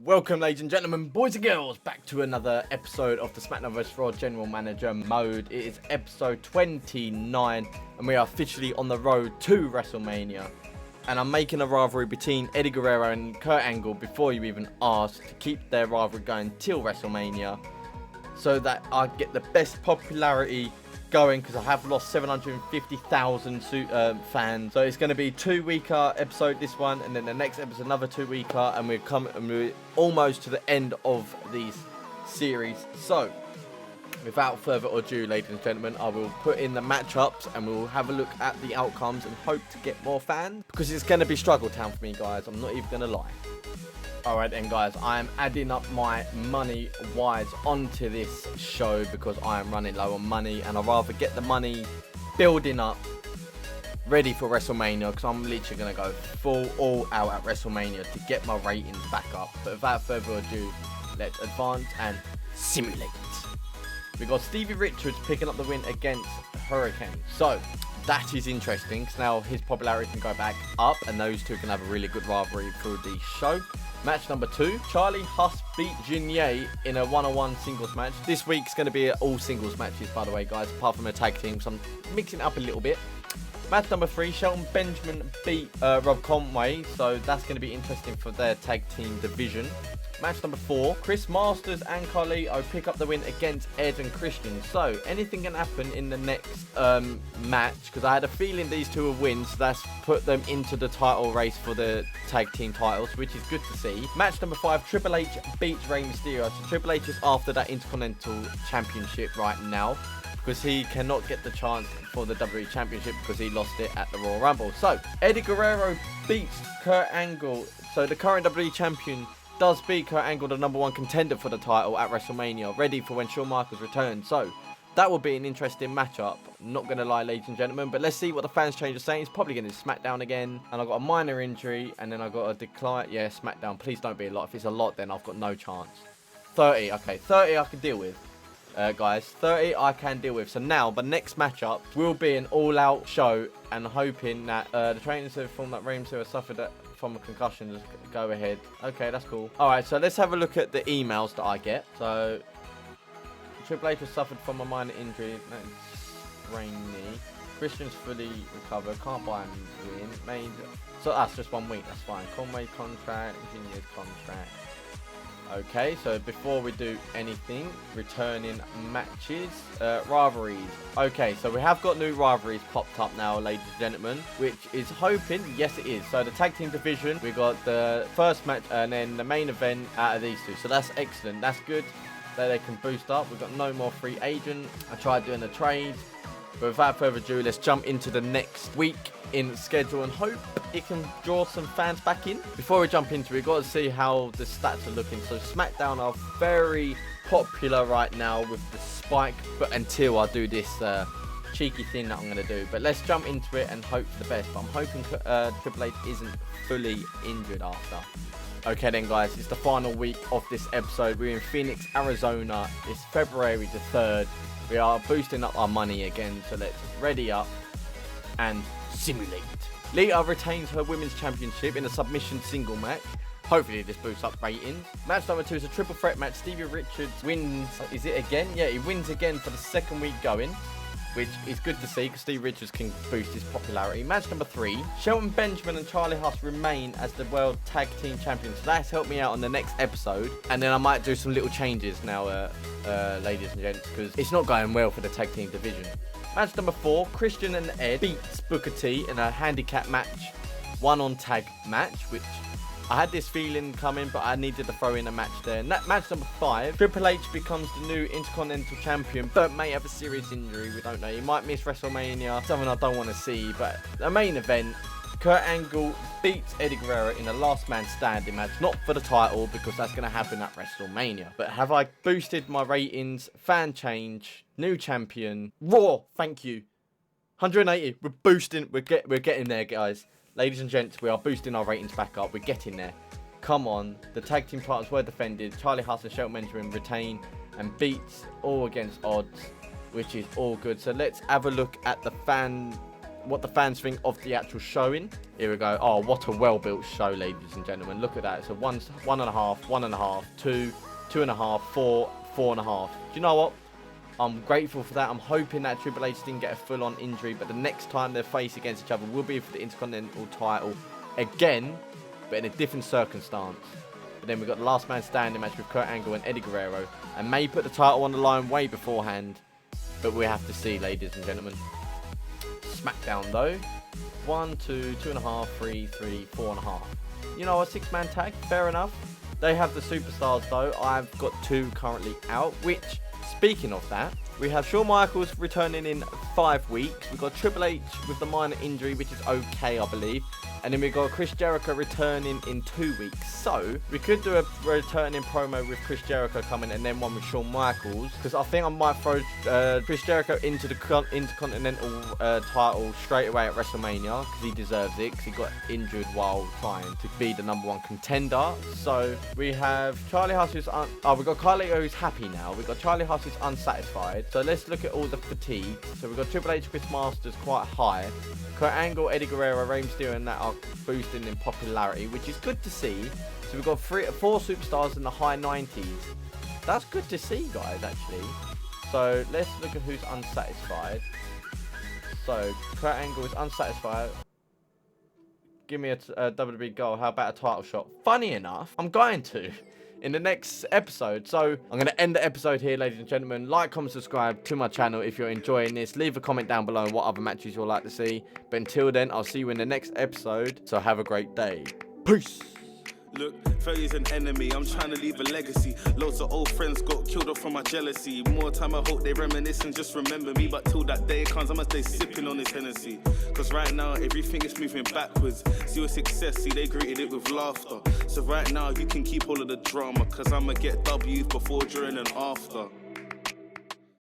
Welcome, ladies and gentlemen, boys and girls, back to another episode of the Smackdown vs. Raw General Manager mode. It is episode 29, and we are officially on the road to WrestleMania. And I'm making a rivalry between Eddie Guerrero and Kurt Angle before you even ask, to keep their rivalry going till WrestleMania, so that I get the best popularity going, because I have lost 750,000 fans. So it's going to be 2-weeker episode, this one, and then the next episode another 2-weeker, and we're almost to the end of these series. So without further ado, ladies and gentlemen, I will put in the matchups and we'll have a look at the outcomes and hope to get more fans, because it's going to be struggle town for me, guys. I'm not even going to lie. Alright then, guys, I am adding up my money wise onto this show because I am running low on money, and I'd rather get the money building up ready for WrestleMania, because I'm literally going to go full all out at WrestleMania to get my ratings back up. But without further ado, let's advance and simulate. We got Stevie Richards picking up the win against Hurricane. So that is interesting, because now his popularity can go back up, and those two can have a really good rivalry through the show. Match number 2, Charlie Huss beat Junier in a one-on-one singles match. This week's going to be all singles matches, by the way, guys, apart from a tag team, so I'm mixing it up a little bit. Match number 3, Shelton Benjamin beat Rob Conway, so that's going to be interesting for their tag team division. Match number 4, Chris Masters and Carlito pick up the win against Ed and Christian. So anything can happen in the next match, because I had a feeling these two will win, so that's put them into the title race for the tag team titles, which is good to see. Match number 5, Triple H beats Rey Mysterio. So Triple H is after that Intercontinental Championship right now, because he cannot get the chance for the WWE Championship because he lost it at the Royal Rumble. So Eddie Guerrero beats Kurt Angle. So the current WWE Champion does beat Kurt Angle, the #1 contender for the title at WrestleMania, ready for when Shawn Michaels returns. So that will be an interesting matchup, not going to lie, ladies and gentlemen. But let's see what the fans change are saying. It's probably going to be SmackDown again. And I've got a minor injury, and then I've got a decline. Yeah, SmackDown. Please don't be a lot. If it's a lot, then I've got no chance. 30. Okay, 30 I can deal with. Guys, 30 I can deal with. So now the next matchup will be an all-out show, and hoping that the trainers from that Rey Mysterio suffered from a concussion just go ahead. Okay, that's cool. Alright, so let's have a look at the emails that I get. So Triple H has suffered from a minor injury. That's rainy. Christian's fully recovered. Can't buy him win. Made. So that's just 1 week. That's fine. Conway contract. Junior's contract. Okay, so before we do anything, returning matches, rivalries. Okay, so we have got new rivalries popped up now, ladies and gentlemen, which is hoping, yes it is. So the tag team division, we got the first match and then the main event out of these two. So that's excellent, that's good that they can boost up. We've got no more free agent. I tried doing a trade, but without further ado, let's jump into the next week in the schedule and hope it can draw some fans back in. Before we jump into it, we've got to see how the stats are looking. So SmackDown are very popular right now with the spike, but until I do this cheeky thing that I'm going to do. But let's jump into it and hope for the best. But I'm hoping Triple H isn't fully injured after. Okay then, guys, it's the final week of this episode. We're in Phoenix, Arizona. It's February the 3rd. We are boosting up our money again, so let's ready up and simulate. Lita retains her women's championship in a submission single match. Hopefully this boosts up ratings. Match number 2 is a triple threat match. Stevie Richards wins. Is it again? Yeah, he wins again for the 2nd week going, which is good to see because Stevie Richards can boost his popularity. Match number 3, Shelton Benjamin and Charlie Huss remain as the World Tag Team Champions. So that's helped me out on the next episode. And then I might do some little changes now, ladies and gents, because it's not going well for the tag team division. Match number 4, Christian and Ed beats Booker T in a handicap match, 1-on tag match, which I had this feeling coming, but I needed to throw in a match there. And that match number 5, Triple H becomes the new Intercontinental Champion, but may have a serious injury. We don't know. He might miss WrestleMania, something I don't want to see. But the main event, Kurt Angle beats Eddie Guerrero in a last man standing match, not for the title, because that's going to happen at WrestleMania. But have I boosted my ratings? Fan change, new champion, Raw, thank you. 180, we're boosting, we're getting there, guys. Ladies and gents, we are boosting our ratings back up. We're getting there. Come on. The tag team titles were defended. Charlie Huss and Shelton Benjamin retain and beats all against odds, which is all good. So let's have a look at the fan what the fans think of the actual showing. Here we go. Oh, what a well-built show, ladies and gentlemen. Look at that. It's a 1.5, 1.5, 2, 2.5, 4, 4.5. Do you know what? I'm grateful for that. I'm hoping that Triple H didn't get a full-on injury, but the next time they face against each other will be for the Intercontinental title again, but in a different circumstance. But then we've got the last man standing match with Kurt Angle and Eddie Guerrero, and may put the title on the line way beforehand, but we have to see, ladies and gentlemen. Smackdown though, 1, 2, 2.5, 3, 3, 4.5. You know, a 6-man tag, fair enough. They have the superstars though. I've got 2 currently out, which, speaking of that, we have Shawn Michaels returning in 5 weeks. We've got Triple H with the minor injury, which is okay, I believe. And then we've got Chris Jericho returning in 2 weeks. So, we could do a returning promo with Chris Jericho coming and then one with Shawn Michaels. Because I think I might throw Chris Jericho into the Intercontinental title straight away at Wrestlemania. Because he deserves it. Because he got injured while trying to be the #1 contender. So, we have Charlie Haas who's... we've got Carlito who's happy now. We've got Charlie Haas who's unsatisfied. So, let's look at all the fatigue. So, we've got Triple H, Chris Masters quite high. Kurt Angle, Eddie Guerrero, Rey Mysterio and that are boosting in popularity, which is good to see. So we've got 4 superstars in the high 90s. That's good to see, guys, actually. So let's look at who's unsatisfied. So Kurt Angle is unsatisfied. Give me a WWE goal. How about a title shot? Funny enough, I'm going to in the next episode. So I'm going to end the episode here, ladies and gentlemen. Like, comment, subscribe to my channel if you're enjoying this. Leave a comment down below on what other matches you'd like to see. But until then, I'll see you in the next episode. So have a great day. Peace. Look, 30's an enemy, I'm trying to leave a legacy. Loads of old friends got killed off from my jealousy. More time I hope they reminisce and just remember me. But till that day comes, I must stay sipping on this Hennessy. Cause right now, everything is moving backwards. See your success, see they greeted it with laughter. So right now, you can keep all of the drama. Cause I'ma get W's before, during and after.